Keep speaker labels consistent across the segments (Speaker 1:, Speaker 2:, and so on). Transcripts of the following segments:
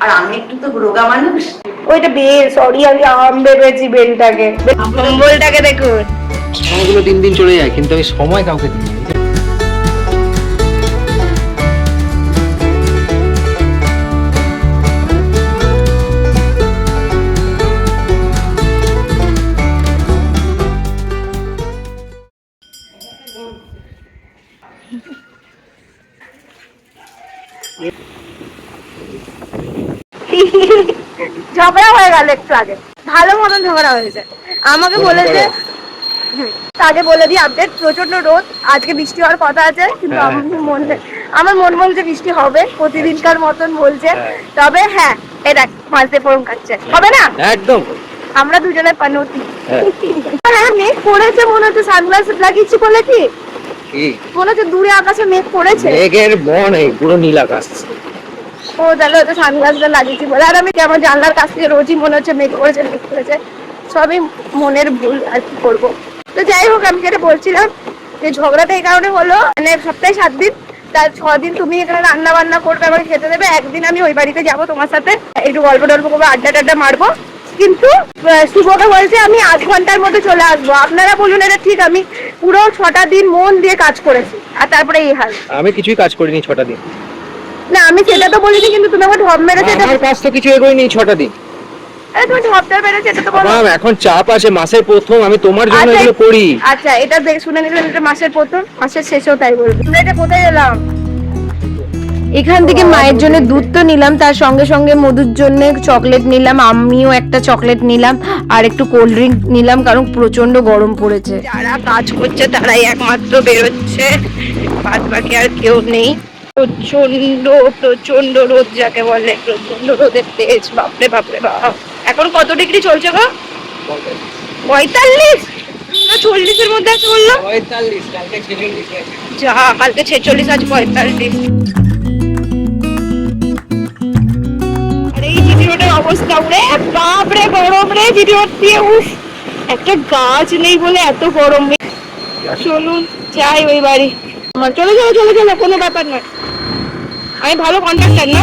Speaker 1: আর আমি একটু তো রোগা মানুষ।
Speaker 2: ওইটা বেল, সরি আমি আম ভেবেছি বেলটাকে। কম্বলটাকে দেখুন।
Speaker 3: সময়গুলো দিন দিন চলে যায় কিন্তু আমি সময় কাউকে দিই না।
Speaker 2: ঝগড়া হয়ে গেল একটু আগে, ভালো মতন ঝগড়া হয়েছে। আমাকে বলেছে, তাকে বলে দিই আপডেট, প্রচন্ড রোদ, আজকে বৃষ্টি হওয়ার কথা আছে, কিন্তু আমার মন বলছে বৃষ্টি হবে প্রতিদিনকার মতন বলছে। তবে হ্যাঁ, এটা মাঝে ফোরম কাটছে, হবে না
Speaker 3: একদম।
Speaker 2: আমরা দুজনে পানুতি। হ্যাঁ, মেঘ পড়েছে মনে হচ্ছে, সানগ্লাস লাগিয়েছি বলে কি মনে হচ্ছে দূরে আকাশে মেঘ পড়েছে,
Speaker 3: মেঘের বন, এই পুরো নীল আকাশ।
Speaker 2: ও তাহলে হয়তো সানগ্লাসটা লাগিয়েছি বলে। আর আমি আমার জানলার কাছ থেকে রোজই মনে হচ্ছে মেঘ পড়েছে মেঘ পড়েছে, সবই মনের ভুল, আর কি করবো। তো যাই হোক, আমি যেটা বলছিলাম যে ঝগড়াটা এই কারণে হলো, মানে সপ্তাহে 7 দিন, তার 6 দিন তুমি এখানে রান্না বান্না করবে, আমাকে খেতে দেবে, একদিন আমি ওই বাড়িতে যাবো তোমার সাথে, একটু গল্প টল্প করবো, আড্ডা টাড্ডা মারবো। কিন্তু শুভকে বলছে আমি 8 ঘন্টার মধ্যে চলে আসবো। আপনারা বলুন এটা ঠিক? আমি পুরো 6টা দিন মন দিয়ে কাজ করেছি, আর তারপরে এই হাল।
Speaker 3: আমি কিছুই কাজ করিনি 6টা দিন।
Speaker 2: না আমি সেটা তো বলিনি, কিন্তু তুমি আমার ঢপ মেরেছে।
Speaker 3: আমার কাজ তো কিছু এগোয়নি 6টা দিন।
Speaker 2: আরে তুমি ঢপটা মেরেছে এটা তো বলো।
Speaker 3: এখন চাপ আছে, মাসের প্রথম, আমি তোমার জন্য এগুলো করি।
Speaker 2: আচ্ছা, এটা দেখে শুনে নিলেন, এটা মাসের প্রথম, মাসের শেষেও তাই বলবো। আমরা এটা কোথায় এলাম? এখান থেকে মায়ের জন্য দুধ তো নিলাম, তার সঙ্গে সঙ্গে মধুর জন্য চকলেট নিলাম, আমিও একটা চকলেট নিলাম, আর একটু কোল্ড ড্রিঙ্ক নিলাম, কারণ প্রচন্ড গরম পড়েছে। যারা কাজ করছে তারাই একমাত্র বেরোচ্ছে, বাদ বাকি আর কেউ নেই। প্রচন্ড প্রচন্ড রোদ যাকে বলে, প্রচন্ড রোদের তেজ, বাপরে বাপরে বাপ। এখন কত ডিগ্রি চলছে গো? 45? 40-এর মধ্যে আছে বললো।
Speaker 3: 45, কালকে 46
Speaker 2: যা, কালকে 46, আজ 45। আর এই জিটি রোডের অবস্থা উড়ে বাপরে গরম রে, জিটি রোড দিয়ে উফ, একটা গাছ নেই বলে এত গরম। চলুন যাই ওই বাড়ি। চলো চলো চলো চলো, কোনো ব্যাপার নয়, আমি ভালো কন্ট্রাক্টর না।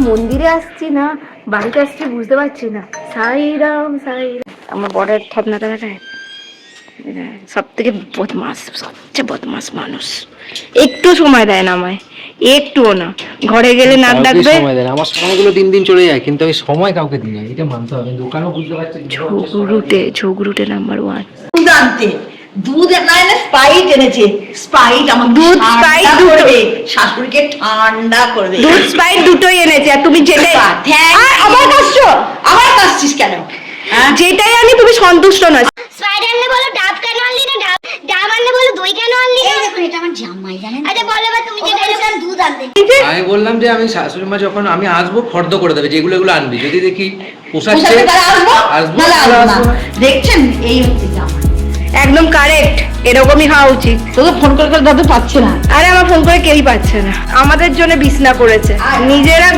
Speaker 2: মন্দিরে আসছি না বাড়িতে আসছি বুঝতে পারছি না। সাইরাম সাইরাম। আমার বড়ের থপনাটা দেখায়, সব থেকে বদমাস, সবচেয়ে বদমাস মানুষ। একটু সময় দেয় না আমায়, একটুও না। ঘরে গেলে নাক ডাকবে।
Speaker 3: সময় দেয় না, আমার সময়গুলো দিন দিন চলে যায় কিন্তু আমি সময় কাউকে দিই না, এটা মানতে হবে। দোকানও বুঝতে পারছি,
Speaker 2: ঝগড়ুটে নাম্বার 1।
Speaker 1: দুধ আনতে, দুধ না এনে স্প্রাইট এনেছে। স্প্রাইট আমার
Speaker 2: দুধ স্প্রাইট
Speaker 1: করবে, শাশুড়িকে ঠান্ডা করবে।
Speaker 2: দুধ স্প্রাইট দুটোই এনেছে, আর তুমি যেটাই
Speaker 1: আবার কাশছো, আবার কাশছিস কেন?
Speaker 2: যেটাই আনি তুমি সন্তুষ্ট না।
Speaker 4: স্প্রাইট আনলে বলো ডাব কেন আনলি না, ডাব আনলে বলো দই কেন আনলি না। এই দেখুন এটা আমার জামাই, জানেন? আচ্ছা বলো বা তুমি যেটা এনেছেন দুধ আনতে।
Speaker 3: আমি বললাম যে আমি শাশুড়ি মা যখন আমি আসবো ফর্দ করে দেবে যেগুলো এগুলো আনবি, যদি দেখি পোষাচ্ছে আসবো।
Speaker 1: দেখছেন, এই হচ্ছে জামাই।
Speaker 2: একদম কারেক্ট, এরকমই হওয়া উচিত।
Speaker 1: তোকে ফোন করে করে দাদু পাচ্ছে না।
Speaker 2: আরে আমার ফোন করে কেউই পাচ্ছে না, আমাদের জন্য বিছনা করেছে, নিজেরা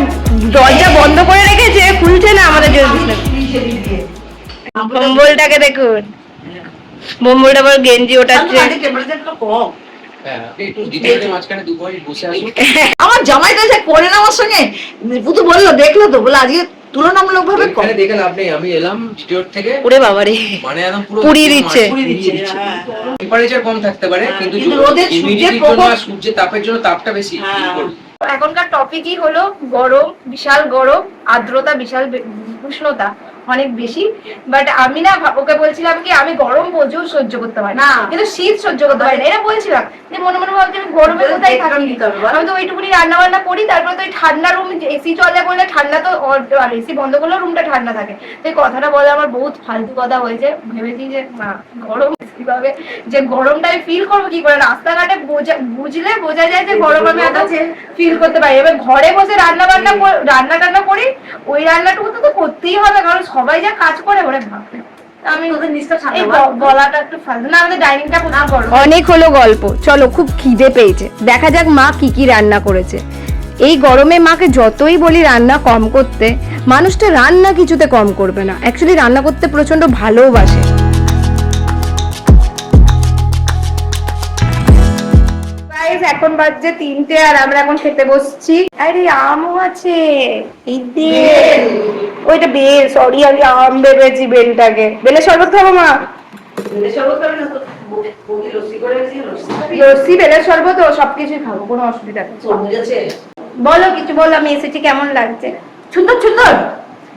Speaker 2: দরজা বন্ধ করে রেখেছে, খুলছে না, আমাদের জন্য বিছনা। কম্বলটাকে দেখুন, বোম্বলটা বড় গেঞ্জি ওঠাচ্ছে।
Speaker 1: আমার জামাই তো এসে করে না আমার সঙ্গে, পুতু বললো, দেখলো তো, বলে আজকে তুলনামূলক ভাবে কম।
Speaker 3: দেখে লাভ নেই, আমি এলাম স্টুডিওর থেকে,
Speaker 2: ওরে বাবারে,
Speaker 3: মানে একদম পুরো
Speaker 2: পুরি দিচ্ছে।
Speaker 3: টেম্পারেচার কম থাকতে পারে কিন্তু
Speaker 1: রোদের
Speaker 3: সূর্যের তাপের জন্য তাপটা বেশি।
Speaker 2: এখনকার টপিকই হলো গরম, বিশাল গরম, আর্দ্রতা বিশাল, উষ্ণতা অনেক বেশি। বাট আমি না ওকে বলছিলাম কি আমি গরম প্রচুর সহ্য করতে পারি না, কিন্তু শীত সহ্য করতে পারি না, এটা বলছিলাম। যে মনে মনে ভাবছি আমি গরমে কোথায় থাকি, আমি তো ওইটুকুনি রান্না বান্না করি, তারপরে তো ওই ঠান্ডা রুম, এসি চলে বলে ঠান্ডা, তো এসি বন্ধ করলেও রুমটা ঠান্ডা থাকে। তো এই কথাটা বলে আমার বহুত ফালতু কথা হয়েছে। ভেবেছি যে না, গরম কিভাবে, যে গরমটা আমি ফিল করবো কি করে, রাস্তাঘাটে বুঝলে বোঝা যায় যে গরম আমি এত ফিল করতে পারি। এবার ঘরে বসে রান্না টান্না করি, ওই রান্নাটুকু তো করতেই হবে, কারণ সবাই যা কাজ করে ওরে ভাববে। আমি
Speaker 1: তোদের নিচটা ঠান্ডা
Speaker 2: এই
Speaker 1: বল।
Speaker 2: গলাটা একটু ফালতু না, আমাদের ডাইনিংটা প্রচুর গরম।
Speaker 5: অনেক হলো গল্প, চলো খুব খিদে পেয়েছে, দেখা যাক মা কি কি রান্না করেছে। এই গরমে মাকে যতই বলি রান্না কম করতে, মানুষটা রান্না কিছুতে কম করবে না, অ্যাকচুয়ালি রান্না করতে প্রচন্ড ভালোবাসে।
Speaker 2: গাইস এখন বাজছে 3টে আর আমরা এখন খেতে বসছি। আরে আমও আছে এই দে, ওইটা বেল, সরি আমি আম ভেবেছি বেলটাকে। বেলের শরবত খাবো মা?
Speaker 1: বেলের শরবত খাবি না তো? বৌদি লস্যি করে গেছি, লস্যি খাবি?
Speaker 2: লস্যি, বেলের শরবত ও সবকিছুই খাবো, কোনো অসুবিধা নেই।
Speaker 1: তরমুজ আছে?
Speaker 2: বলো কিছু বলো, আমি এসেছি কেমন লাগছে?
Speaker 1: সুন্দর সুন্দর,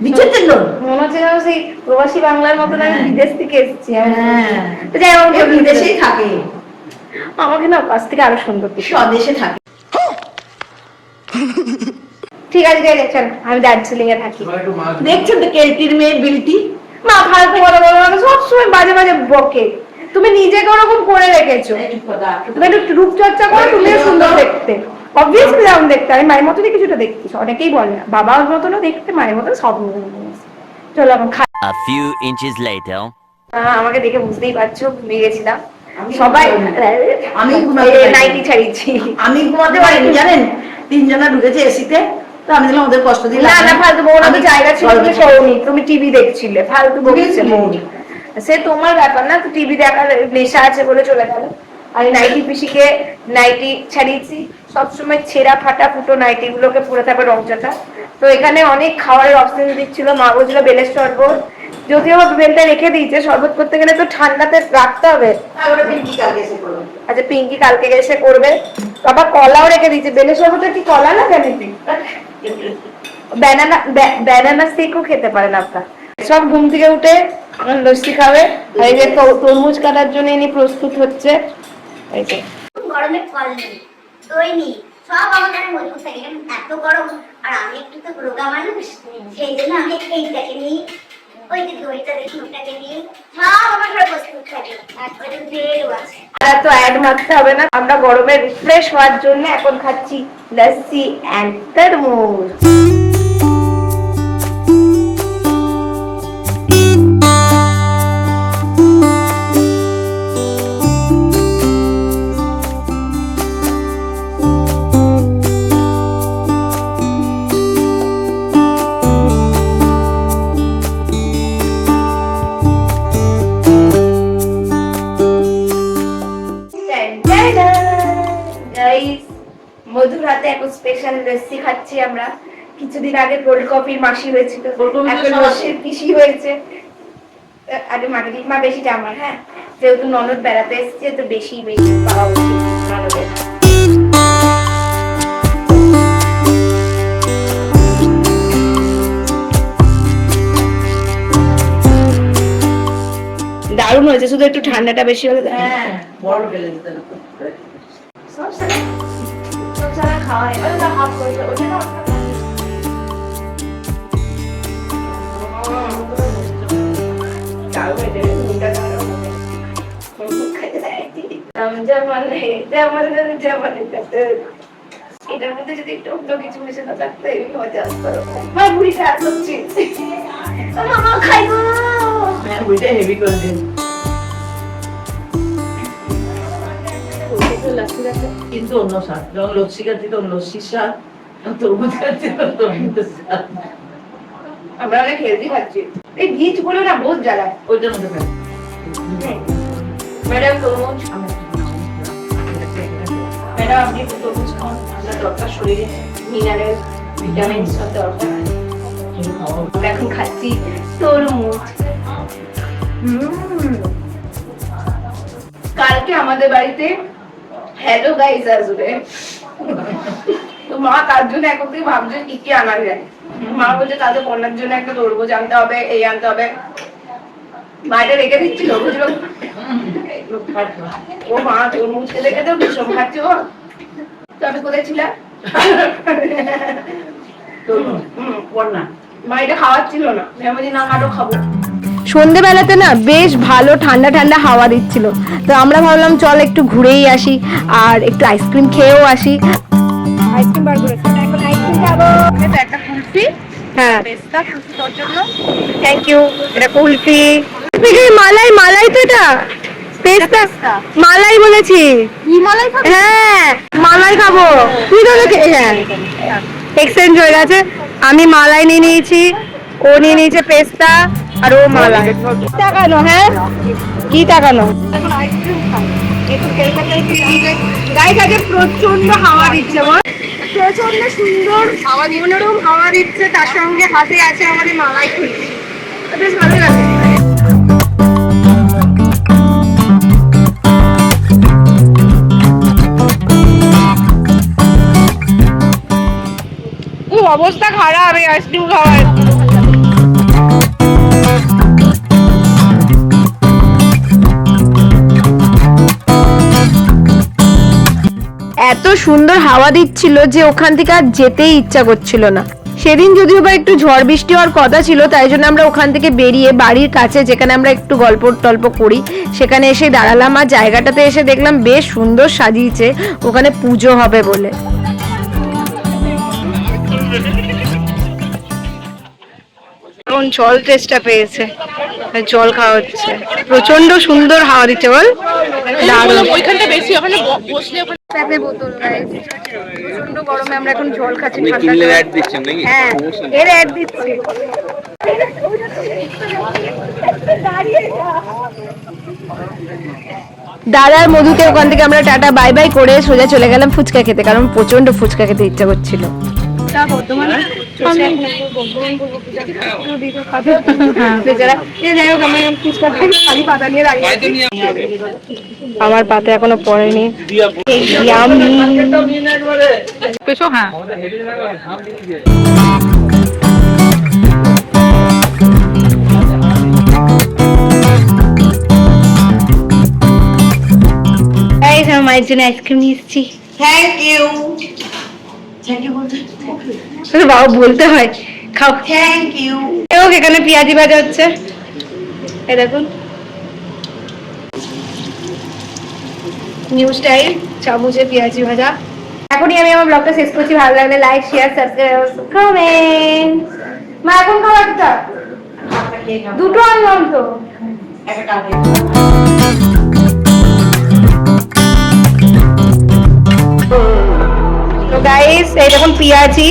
Speaker 1: বিচিত্র।
Speaker 2: মনে হচ্ছে যেন সেই প্রবাসী বাংলার মতন আমি বিদেশ থেকে এসেছি।
Speaker 1: হ্যাঁ,
Speaker 2: তো যাই হোক,
Speaker 1: ও বিদেশেই থাকে,
Speaker 2: আমাকে না কাছ থেকে আরো সুন্দর দিচ্ছে।
Speaker 1: স্বদেশে থাকে।
Speaker 2: ঠিক আছে চল, আমি দার্জিলিং এ থাকি।
Speaker 3: একটু মাছ
Speaker 1: দেখছেন তো কেলটির মেয়ে বিলটি?
Speaker 2: মা ফালতু কথা বলো না, সবসময় বাজে বাজে বকে। তুমি নিজেকে ওরকম করে রেখেছো, তুমি একটু রূপচর্চা করো, তুমিও সুন্দর দেখতে। অবভিয়াসলি যেমন দেখতে, আমি মায়ের মতনই কিছুটা দেখছি, অনেকেই বলে না বাবার মতনও দেখতে, মায়ের মতন সব চলো এখন খাই।
Speaker 6: A few inches later.
Speaker 2: আমাকে দেখে বুঝতেই পারছো, ভুলে গেছিলাম
Speaker 1: আমি
Speaker 2: সবাই।
Speaker 1: আমি ঘুমাতে পারি।
Speaker 2: নাইটি ছাড়িয়েছি।
Speaker 1: আমি ঘুমাতে পারিনি জানেন, 3 জনা ঢুকেছে এসিতে, তো আমি দিলাম ওদের কষ্ট দিলাম।
Speaker 2: না না ফালতু বলো না,
Speaker 1: আমি
Speaker 2: জায়গা ছিল তুমি শোনি, তুমি টিভি দেখছিলে, ফালতু বলছে
Speaker 1: মৌনি।
Speaker 2: সে তোমার ব্যাপার না, টিভি দেখার নেশা আছে বলে চলে গেল। আমি নাইটি পিসিকে নাইটি ছাড়িয়েছি, সবসময় ছেঁড়া ফাটা ফুটো নাইটি গুলোকে পরে থাকবে রংচাটা। তো এখানে অনেক খাবারের অপশন দিচ্ছিল, মা বলছিল বেলের শরবত, যদিও বেলটা রেখে দিয়েছে, শরবত করতে গেলে তো ঠান্ডাতে রাখতে হবে।
Speaker 1: ওরা পিঙ্কি কালকে এসে করবে।
Speaker 2: আচ্ছা পিঙ্কি কালকে এসে করবে। বাবা কলাও রেখে দিয়েছে, বেলের শরবতে কি কলা না জানি? ব্যানানা শেকও খেতে পারেন আপনার। সব ঘুম থেকে উঠে লস্যি খাবে, আর এই যে তরমুজ কাটার জন্য ইনি প্রস্তুত হচ্ছে। এই যে
Speaker 4: গরমে ফল নেই, দই নেই, সব আমার কাছে মজবুত থাকে, কারণ এত গরম। আর আমি একটু তো রোগা মানুষ, সেই জন্য আমি এইটাকে নিই, ওই যে দইটা দেখি ওটাকে নিই, সব আমার ঘরে প্রস্তুত থাকে। আর ওই যে ব্রেডও আছে।
Speaker 2: আর তো অ্যাড মারতে হবে না, আমরা গরমে রিফ্রেশ হওয়ার জন্য এখন খাচ্ছি লস্যি এন্ড তরমুজ। মধুর হাতে এখন স্পেশাল লস্যি খাচ্ছি আমরা। কিছুদিন আগে কোল্ড কফির মাসি হয়েছিল, এখন লস্যির পিসি হয়েছে। আগে মা বেশিটা আমার, হ্যাঁ যেহেতু ননদ বেড়াতে এসছে তো বেশি বেশি পাওয়া উচিত ননদের। দারুণ হয়েছে, শুধু একটু ঠান্ডাটা বেশি হলে।
Speaker 1: হ্যাঁ, বড় ফেলে দিতে হবে।
Speaker 2: সব সারা খাওয়াই হাফ করে ওটা না এটার মধ্যে যদি একটু অন্য কিছু মিশে না থাকতো এই মজা আসতো। মা বুড়ি খাওয়া করছি, মামা খাইবো।
Speaker 1: হ্যাঁ, ওইটা হেভি করে দিন। কিন্তু অন্য স্বাদ, যখন লস্যি খাচ্ছি তখন লস্যির স্বাদ, তরমুজ খাচ্ছি তখন তরমুজের স্বাদ।
Speaker 2: আমরা অনেক হেলদি খাচ্ছি। এই বীজ গুলো না বহুত জ্বালায়।
Speaker 1: ওইটার মধ্যে খাই।
Speaker 2: ম্যাডাম তরমুজ, ম্যাডাম আপনি তরমুজ খান, আপনার দরকার শরীরে মিনারেল ভিটামিন সব দরকার। এখন খাচ্ছি তরমুজ। কালকে আমাদের বাড়িতে হ্যালো গাইস আসবে, তো মা তার জন্য এখন থেকে ভাবছে কি কি আনা যায়। মা বলছে তাদের কন্যার জন্য একটা তরমুজ আনতে হবে, এই আনতে হবে। মায়েরা রেখে দিচ্ছিল, বুঝলো ও মা তরমুজ খেতে খেতেও ভীষণ খাচ্ছে ও। তো আমি কোথায় ছিলাম? মা এটা খাওয়াচ্ছিল না, আমি বলছি না আরো খাবো।
Speaker 5: সন্ধেবেলাতে না বেশ ভালো ঠান্ডা ঠান্ডা হাওয়া দিচ্ছিল, তো আমরা ভাবলাম চল একটু ঘুরেই আসি আর একটু আইসক্রিম খেয়েও আসি। আইসক্রিম বার করেছি, এখন আইসক্রিম খাবো।
Speaker 2: এটা একটা কুলফি,
Speaker 5: হ্যাঁ
Speaker 2: পেস্তা কুলফি তোর জন্য।
Speaker 5: Thank you. এটা কুলফি। মালাই মালাই তো এটা পেস্তা মালাই বলেছি
Speaker 2: কি মালাই খাবে?
Speaker 5: হ্যাঁ মালাই খাবো তুই তো হ্যাঁ এক্সচেঞ্জ হয়ে গেছে আমি মালাই নিয়ে নিয়েছি ও নিয়ে নিয়েছে পেস্তা আর ও মালাই টাকানো হ্যাঁ কি টাকানো গাইস আজকে প্রচন্ড হাওয়া দিচ্ছে বল প্রচন্ড সুন্দর মনোরম হাওয়া দিচ্ছে তার সঙ্গে হাতে আছে আমাদের মালাই খুলছি বেশ ভালো লাগে অবস্থা খারাপ এই আইসক্রিম খাওয়ার এত সুন্দর হাওয়া দিচ্ছিল যে ওখান থেকে আর যেতেই ইচ্ছা করছিল না সেদিন যদিও বা একটু ঝড় বৃষ্টি হওয়ার কথা ছিল তাই জন্য আমরা ওখান থেকে বেরিয়ে বাড়ির কাছে যেখানে আমরা একটু গল্প টল্প করি সেখানে এসে দাঁড়ালাম আর জায়গাটাতে এসে দেখলাম বেশ সুন্দর সাজিয়েছে ওখানে পুজো হবে বলে এখন জল টেস্টটা পেয়েছে জল খাওয়া হচ্ছে প্রচন্ড সুন্দর হাওয়া দিচ্ছে বল ওইখানটা বেশি ওখানে বসলে বোতল প্রচন্ড গরমে আমরা এখন জল খাচ্ছি হ্যাঁ এর অ্যাড দিচ্ছি দাদার মধুতে ওখান থেকে আমরা টাটা বাই বাই করে সোজা চলে গেলাম ফুচকা খেতে কারণ প্রচন্ড ফুচকা খেতে ইচ্ছা করছিল আমার পাতে এখনো পড়েনি হ্যাঁ মায়ের জন্য আইসক্রিম নিয়ে এসেছি
Speaker 1: থ্যাংক ইউ থ্যাংক ইউ বলতে
Speaker 5: বাবা বলতে হয় খাও
Speaker 1: থ্যাংক ইউ
Speaker 5: এখানে পেঁয়াজি ভাজা হচ্ছে এই দেখুন নিউ স্টাইল চামচে পেঁয়াজি ভাজা এখনই আমি আমার ব্লগটা শেষ করছি ভালো লাগলে লাইক শেয়ার সাবস্ক্রাইব কমেন্ট মা এখন খাও একটা দুটো আনলাম তো তো গাইস এই দেখুন পেঁয়াজি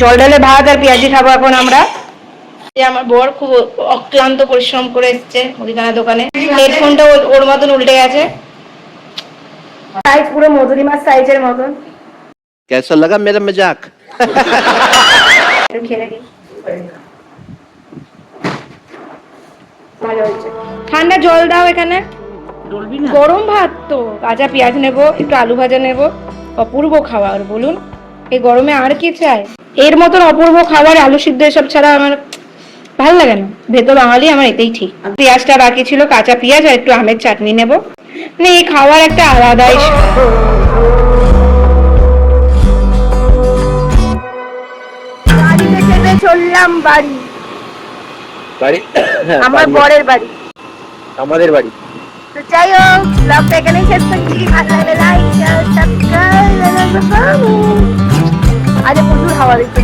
Speaker 5: জল ঢালে ভাত আর পেঁয়াজি খাবো এখন আমরা আমার বর খুব অক্লান্ত পরিশ্রম করে এসছে মুদিখানা দোকানে হেডফোনটা ওর মতন উল্টে গেছে সাইজ পুরো মধুরিমার সাইজের মতন
Speaker 7: कैसा लगा मेरा मजाक
Speaker 5: ভালো হয়েছে ঠান্ডা জল দাও এখানে গরম ভাত তো কাঁচা পেঁয়াজ নেবো একটু আলু ভাজা নেবো অপূর্ব খাবার বলুন এই গরমে আর কি চাই এর মতন অপূর্ব খাবার আলু সিদ্ধ এসব ছাড়া আমার ভালো লাগে না ভেতর বাঙালি আমার এটাই ঠিক পেঁয়াজটা বাকি ছিল কাঁচা পেঁয়াজ আর একটু আমের চাটনি নেবো মানে এই খাবার একটা আলাদাই গাড়িতে চেপে চললাম বাড়ি আমার বরের বাড়ি
Speaker 7: আমাদের বাড়ি
Speaker 5: তো যাই হোক ব্লগটা এখানেই শেষ করছি ভালো লাগলে লাইক সাবস্ক্রাইব আজ প্রচুর হাওয়া দিচ্ছে